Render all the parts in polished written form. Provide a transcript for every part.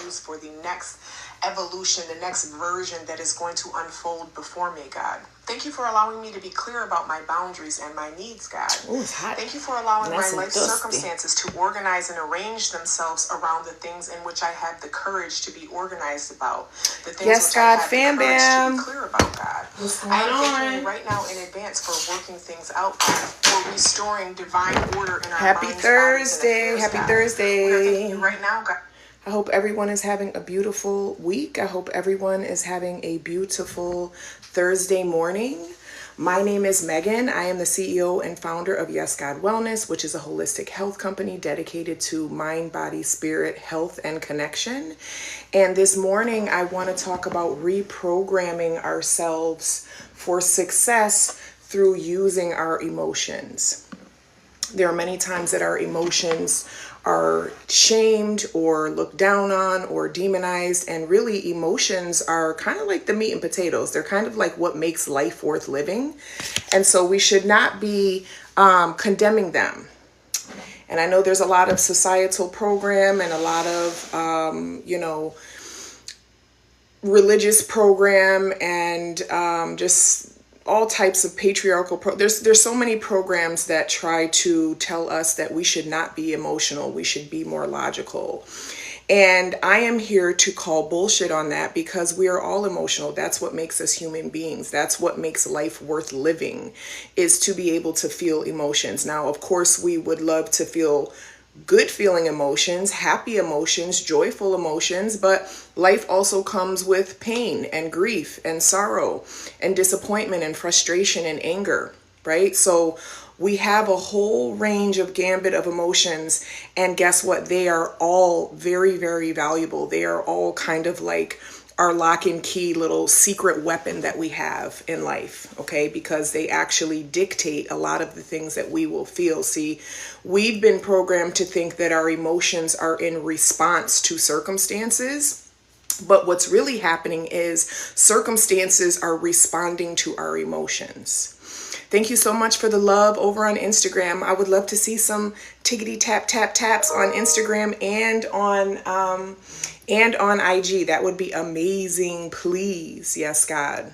use for the next evolution, the next version that is going to unfold before me, God. Thank you for allowing me to be clear about my boundaries and my needs, God. Ooh, it's hot. Thank you for allowing Nice my and life dusty. circumstances to organize and arrange themselves around the things in which I have the courage to be organized about. The things Yes, which God, I have fam the courage bam. to be clear about, God. What's I am going thanking on? you right now in advance for working things out, God, for restoring divine order in our Happy minds, Thursday. bodies, and affairs, Happy God. We are Thursday. thanking you right now, God. I hope everyone is having a beautiful week. I hope everyone is having a beautiful Thursday morning. My name is Megan. I am the CEO and founder of Yes God Wellness, which is a holistic health company dedicated to mind, body, spirit, health, and connection. And this morning, I want to talk about reprogramming ourselves for success through using our emotions. There are many times that our emotions are shamed or looked down on or demonized, and really emotions are kind of like the meat and potatoes. They're kind of like what makes life worth living, and so we should not be condemning them. And I know there's a lot of societal program and a lot of religious program and just all types of patriarchal there's so many programs that try to tell us that we should not be emotional, we should be more logical. And I am here to call bullshit on that, because we are all emotional. That's what makes us human beings. That's what makes life worth living, is to be able to feel emotions. Now, of course, we would love to feel good feeling emotions, happy emotions, joyful emotions, but life also comes with pain and grief and sorrow and disappointment and frustration and anger, right? So we have a whole range of gambit of emotions, and guess what? They are all very, very valuable. They are all kind of like our lock and key little secret weapon that we have in life, okay? Because they actually dictate a lot of the things that we will feel. See, we've been programmed to think that our emotions are in response to circumstances, but what's really happening is circumstances are responding to our emotions. Thank you so much for the love over on Instagram. I would love to see some tickety tap tap taps on Instagram and on IG. That would be amazing, please. Yes, God.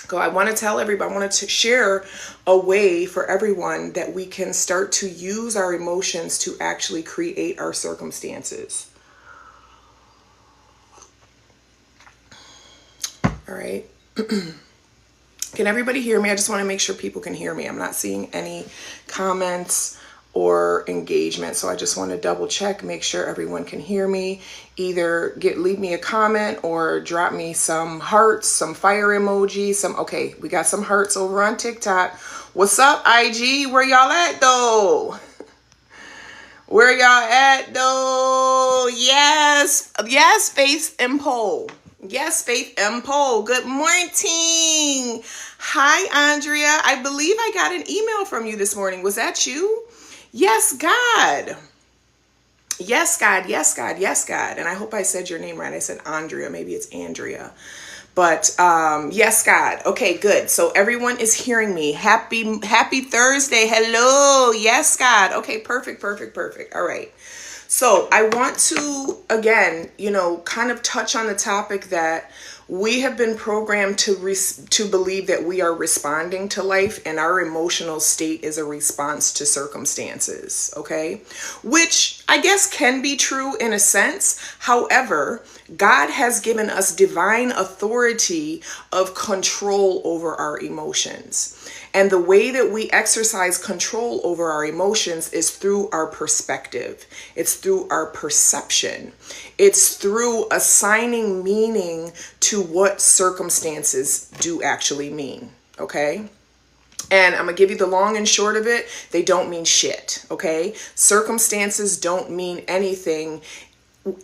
So I want to tell everybody, I want to share a way for everyone that we can start to use our emotions to actually create our circumstances. All right. Can everybody hear me? I just want to make sure people can hear me. I'm not seeing any comments or engagement, so I just want to double check, make sure everyone can hear me. Either leave me a comment or drop me some hearts, some fire emojis, okay, we got some hearts over on TikTok. What's up, IG? Where y'all at though? Where y'all at though? Yes, Faith and Poll. Yes, Faith M. Poll. Good morning. Hi, Andrea. I believe I got an email from you this morning. Was that you? Yes, God. Yes, God. Yes, God. Yes, God. And I hope I said your name right. I said Andrea. Maybe it's Andrea. But yes, God. Okay, good. So everyone is hearing me. Happy Thursday. Hello. Yes, God. Okay, perfect. All right. So I want to, again, kind of touch on the topic that we have been programmed to believe that we are responding to life, and our emotional state is a response to circumstances, okay? Which I guess can be true in a sense. However, God has given us divine authority of control over our emotions. And the way that we exercise control over our emotions is through our perspective. It's through our perception. It's through assigning meaning to what circumstances do actually mean, okay? And I'm going to give you the long and short of it. They don't mean shit, okay? Circumstances don't mean anything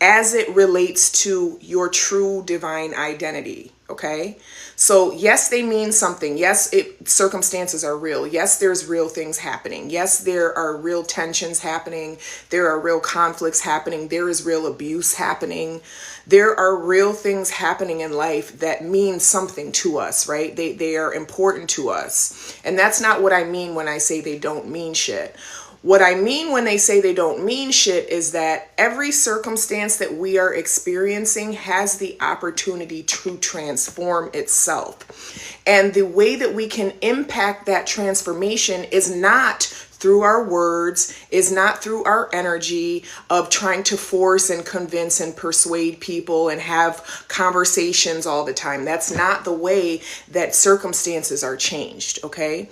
as it relates to your true divine identity, okay? So yes, they mean something. Yes, circumstances are real. Yes, there's real things happening. Yes, there are real tensions happening. There are real conflicts happening. There is real abuse happening. There are real things happening in life that mean something to us, right? They are important to us. And that's not what I mean when I say they don't mean shit. What I mean when they say they don't mean shit is that every circumstance that we are experiencing has the opportunity to transform itself. And the way that we can impact that transformation is not through our words, is not through our energy of trying to force and convince and persuade people and have conversations all the time. That's not the way that circumstances are changed, okay?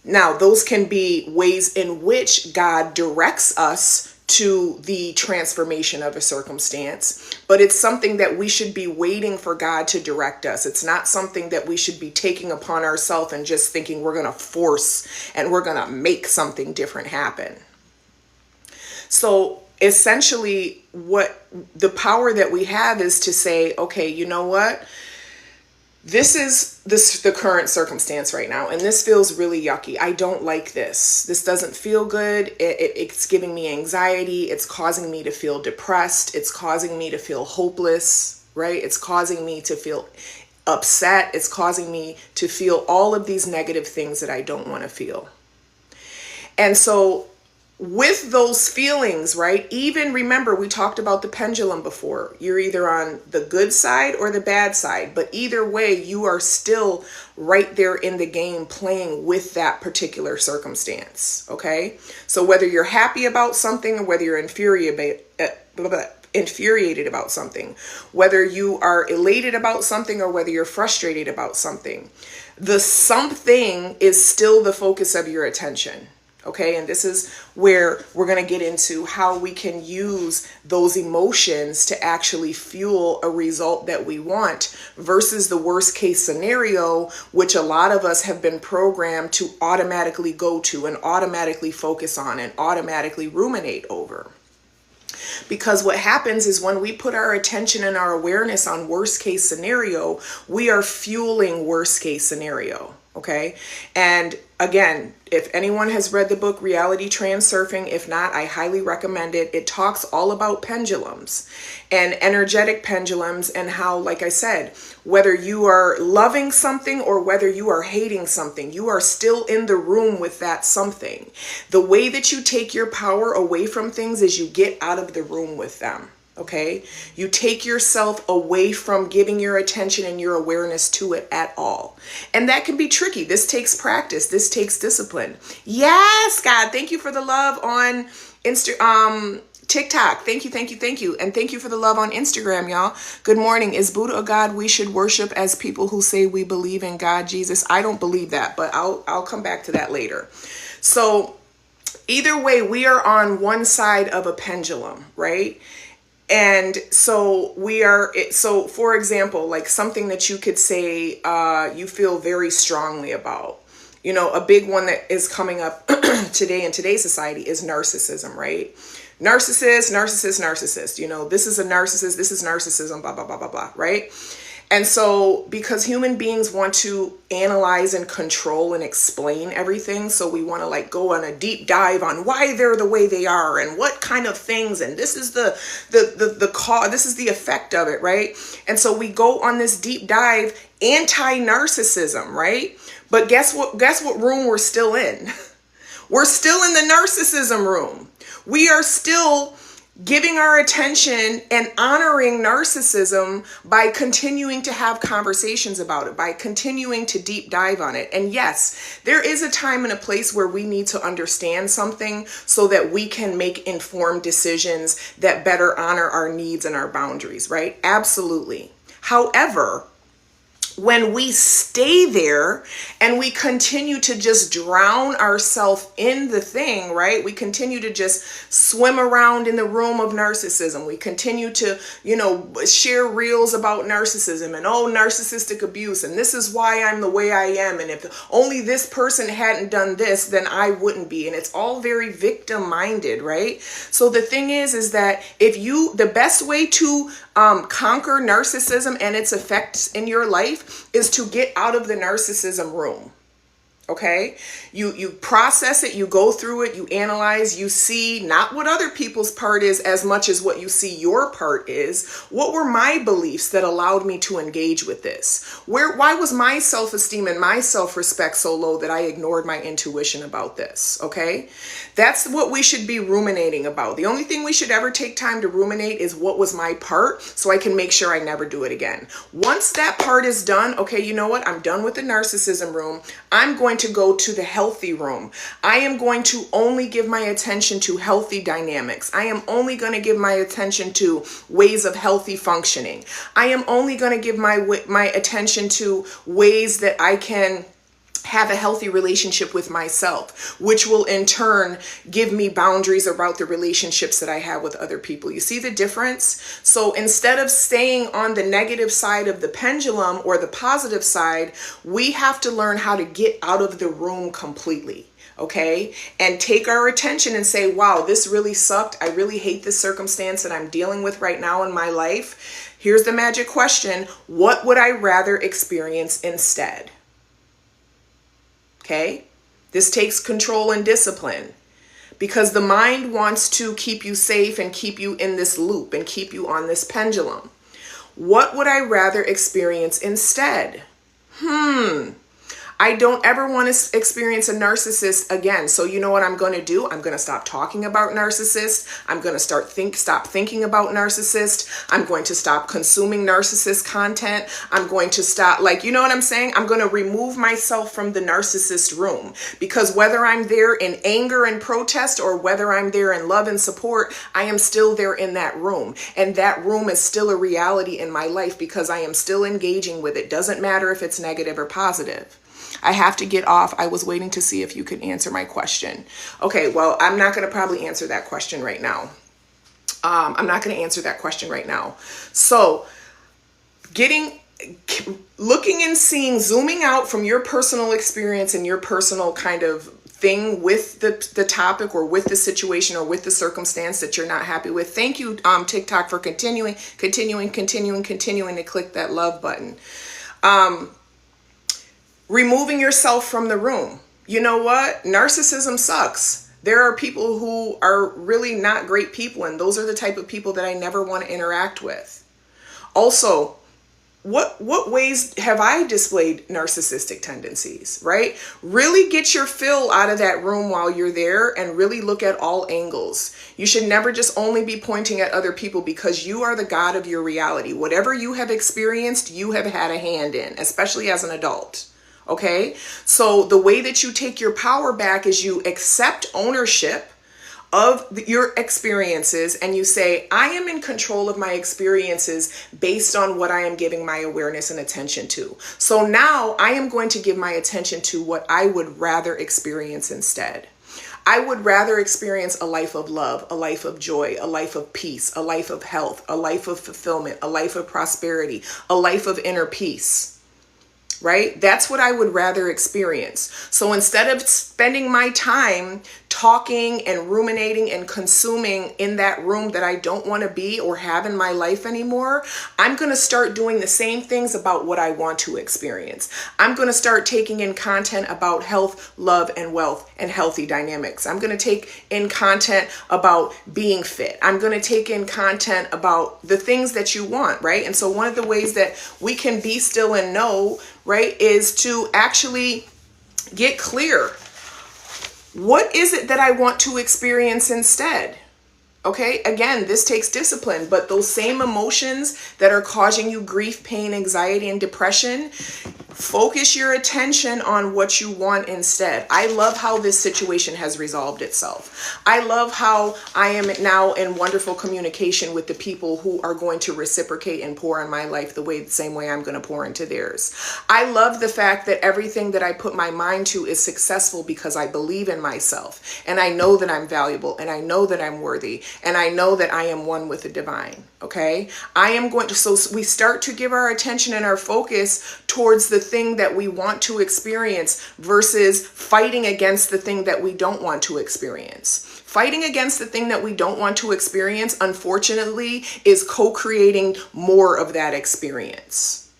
Now, those can be ways in which God directs us to the transformation of a circumstance, but it's something that we should be waiting for God to direct us. It's not something that we should be taking upon ourselves and just thinking we're going to force and we're going to make something different happen. So essentially, what the power that we have is to say, okay, you know what? This is the current circumstance right now, and this feels really yucky. I don't like this. This doesn't feel good. It's giving me anxiety. It's causing me to feel depressed. It's causing me to feel hopeless, right? It's causing me to feel upset. It's causing me to feel all of these negative things that I don't want to feel. And so with those feelings, right? Even remember, we talked about the pendulum before. You're either on the good side or the bad side, but either way, you are still right there in the game playing with that particular circumstance, okay? So whether you're happy about something or whether you're infuriated about something, whether you are elated about something or whether you're frustrated about something, the something is still the focus of your attention. Okay, and this is where we're going to get into how we can use those emotions to actually fuel a result that we want versus the worst case scenario, which a lot of us have been programmed to automatically go to and automatically focus on and automatically ruminate over. Because what happens is when we put our attention and our awareness on worst case scenario, we are fueling worst case scenario. Okay. And again, if anyone has read the book Reality Transurfing, if not, I highly recommend it. It talks all about pendulums and energetic pendulums and how, like I said, whether you are loving something or whether you are hating something, you are still in the room with that something. The way that you take your power away from things is you get out of the room with them. Okay, you take yourself away from giving your attention and your awareness to it at all. And that can be tricky. This takes practice. This takes discipline. Yes, God, thank you for the love on TikTok. Thank you. And thank you for the love on Instagram, y'all. Good morning. Is Buddha a God we should worship as people who say we believe in God, Jesus? I don't believe that, but I'll come back to that later. So either way, we are on one side of a pendulum, right? And so so for example, like something that you could say you feel very strongly about, you know, a big one that is coming up today in today's society is narcissism, right? Narcissist, you know, this is a narcissist, this is narcissism, blah, blah, blah, blah, blah, right? And so because human beings want to analyze and control and explain everything, so we want to like go on a deep dive on why they're the way they are and what kind of things, and this is the cause, this is the effect of it, right? And so we go on this deep dive anti-narcissism, right? But guess what room we're still in? We're still in the narcissism room. We are still giving our attention and honoring narcissism by continuing to have conversations about it, by continuing to deep dive on it. And yes, there is a time and a place where we need to understand something so that we can make informed decisions that better honor our needs and our boundaries, right? Absolutely. However, when we stay there and we continue to just drown ourselves in the thing, right? We continue to just swim around in the room of narcissism. We continue to, share reels about narcissism and narcissistic abuse. And this is why I'm the way I am. And if only this person hadn't done this, then I wouldn't be. And it's all very victim minded, right? So the thing is that the best way to conquer narcissism and its effects in your life is to get out of the narcissism room. Okay, you process it, you go through it, you analyze, you see not what other people's part is as much as what you see your part is. What were my beliefs that allowed me to engage with this? Why was my self-esteem and my self-respect so low that I ignored my intuition about this? Okay, that's what we should be ruminating about. The only thing we should ever take time to ruminate is what was my part, so I can make sure I never do it again. Once that part is done, okay, you know what? I'm done with the narcissism room. I'm going to go to the healthy room. I am going to only give my attention to healthy dynamics. I am only going to give my attention to ways of healthy functioning. I am only going to give my attention to ways that I can have a healthy relationship with myself, which will in turn give me boundaries about the relationships that I have with other people. You see the difference? So instead of staying on the negative side of the pendulum or the positive side, we have to learn how to get out of the room completely. Okay, and take our attention and say, wow, this really sucked. I really hate this circumstance that I'm dealing with right now in my life. Here's the magic question. What would I rather experience instead? Okay, this takes control and discipline, because the mind wants to keep you safe and keep you in this loop and keep you on this pendulum. What would I rather experience instead? I don't ever want to experience a narcissist again. So you know what I'm going to do? I'm going to stop talking about narcissists. I'm going to stop thinking about narcissists. I'm going to stop consuming narcissist content. I'm going to stop, you know what I'm saying? I'm going to remove myself from the narcissist room, because whether I'm there in anger and protest or whether I'm there in love and support, I am still there in that room. And that room is still a reality in my life because I am still engaging with it. Doesn't matter if it's negative or positive. I have to get off. I was waiting to see if you could answer my question. Okay, well, I'm not going to probably answer that question right now. So looking and seeing, zooming out from your personal experience and your personal kind of thing with the topic or with the situation or with the circumstance that you're not happy with. Thank you, TikTok, for continuing to click that love button. Removing yourself from the room. You know what? Narcissism sucks. There are people who are really not great people, and those are the type of people that I never want to interact with. Also, what ways have I displayed narcissistic tendencies, right? Really get your fill out of that room while you're there and really look at all angles. You should never just only be pointing at other people, because you are the God of your reality. Whatever you have experienced, you have had a hand in, especially as an adult. Okay, so the way that you take your power back is you accept ownership of your experiences and you say, I am in control of my experiences based on what I am giving my awareness and attention to. So now I am going to give my attention to what I would rather experience instead. I would rather experience a life of love, a life of joy, a life of peace, a life of health, a life of fulfillment, a life of prosperity, a life of inner peace. Right? That's what I would rather experience. So instead of spending my time talking and ruminating and consuming in that room that I don't want to be or have in my life anymore, I'm going to start doing the same things about what I want to experience. I'm going to start taking in content about health, love, and wealth and healthy dynamics. I'm going to take in content about being fit. I'm going to take in content about the things that you want, right? And so one of the ways that we can be still and know, right, is to actually get clear. What is it that I want to experience instead? Okay, again, this takes discipline, but those same emotions that are causing you grief, pain, anxiety, and depression, focus your attention on what you want instead. I love how this situation has resolved itself. I love how I am now in wonderful communication with the people who are going to reciprocate and pour in my life the same way I'm going to pour into theirs. I love the fact that everything that I put my mind to is successful because I believe in myself, and I know that I'm valuable, and I know that I'm worthy, and I know that I am one with the divine. Okay, so we start to give our attention and our focus towards the thing that we want to experience versus fighting against the thing that we don't want to experience. Fighting against the thing that we don't want to experience, unfortunately, is co-creating more of that experience.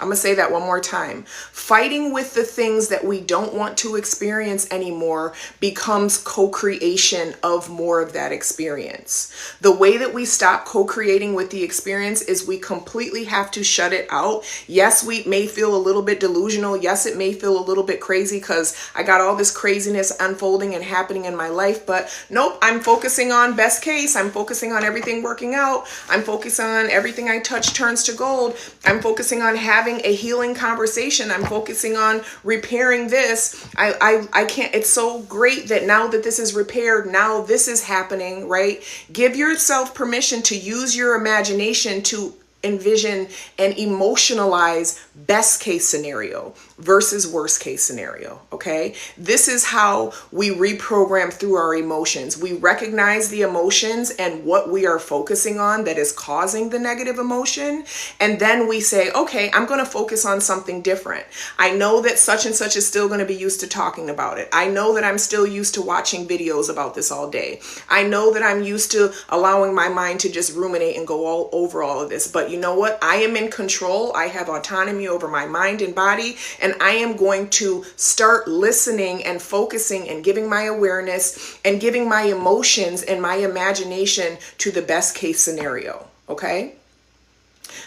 I'm going to say that one more time. Fighting with the things that we don't want to experience anymore becomes co-creation of more of that experience. The way that we stop co-creating with the experience is we completely have to shut it out. Yes, we may feel a little bit delusional. Yes, it may feel a little bit crazy because I got all this craziness unfolding and happening in my life, but nope, I'm focusing on best case. I'm focusing on everything working out. I'm focusing on everything I touch turns to gold. I'm focusing on having a healing conversation. I'm focusing on repairing this. I can't, it's so great that now that this is repaired, now this is happening, right? Give yourself permission to use your imagination to envision and emotionalize best case scenario versus worst case scenario. Okay. This is how we reprogram through our emotions. We recognize the emotions and what we are focusing on that is causing the negative emotion. And then we say, okay, I'm going to focus on something different. I know that such and such is still going to be used to talking about it. I know that I'm still used to watching videos about this all day. I know that I'm used to allowing my mind to just ruminate and go all over all of this. But you know what? I am in control. I have autonomy over my mind and body, and I am going to start listening and focusing and giving my awareness and giving my emotions and my imagination to the best case scenario. Okay?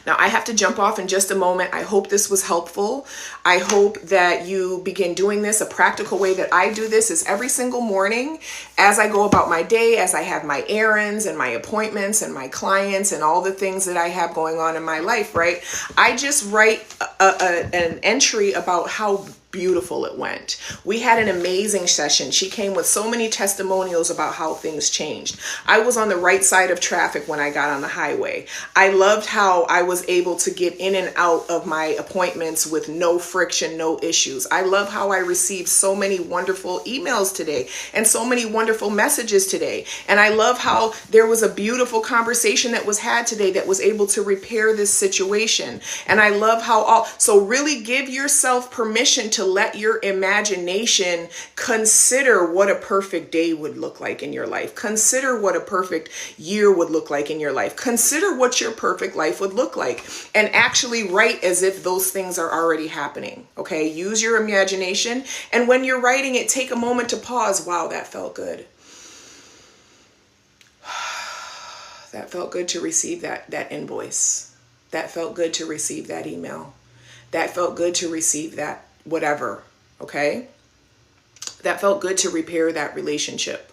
Now, I have to jump off in just a moment. I hope this was helpful. I hope that you begin doing this. A practical way that I do this is every single morning as I go about my day, as I have my errands and my appointments and my clients and all the things that I have going on in my life, right? I just write an entry about how beautiful it went. We had an amazing session. She came with so many testimonials about how things changed. I was on the right side of traffic when I got on the highway. I loved how I was able to get in and out of my appointments with no friction, no issues. I love how I received so many wonderful emails today and so many wonderful messages today. And I love how there was a beautiful conversation that was had today that was able to repair this situation. And I love how so really give yourself permission to let your imagination consider what a perfect day would look like in your life. Consider what a perfect year would look like in your life. Consider what your perfect life would look like and actually write as if those things are already happening. Okay. Use your imagination. And when you're writing it, take a moment to pause. Wow, that felt good. That felt good to receive that invoice. That felt good to receive that email. That felt good to receive that whatever, okay? That felt good to repair that relationship,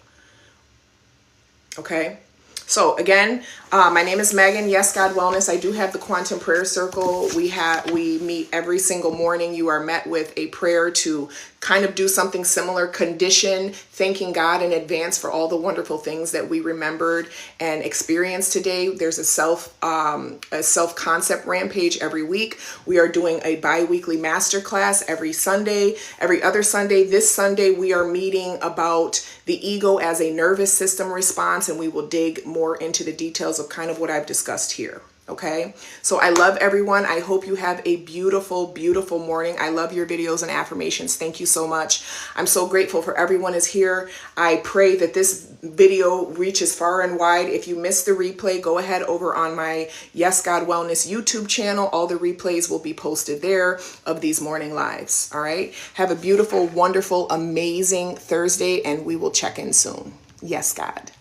okay? So again, my name is Megan. Yes, God Wellness. I do have the Quantum Prayer Circle. We meet every single morning. You are met with a prayer to kind of do something similar, condition, thanking God in advance for all the wonderful things that we remembered and experienced today. There's a self-concept rampage every week. We are doing a bi-weekly masterclass every Sunday, every other Sunday. This Sunday, we are meeting about the ego as a nervous system response, and we will dig more into the details of kind of what I've discussed here. Okay, so I love everyone. I hope you have a beautiful, beautiful morning. I love your videos and affirmations. Thank you so much. I'm so grateful for everyone is here. I pray that this video reaches far and wide. If you missed the replay, go ahead over on my Yes God Wellness YouTube channel. All the replays will be posted there of these morning lives. All right, have a beautiful, wonderful, amazing Thursday, and we will check in soon. Yes, God.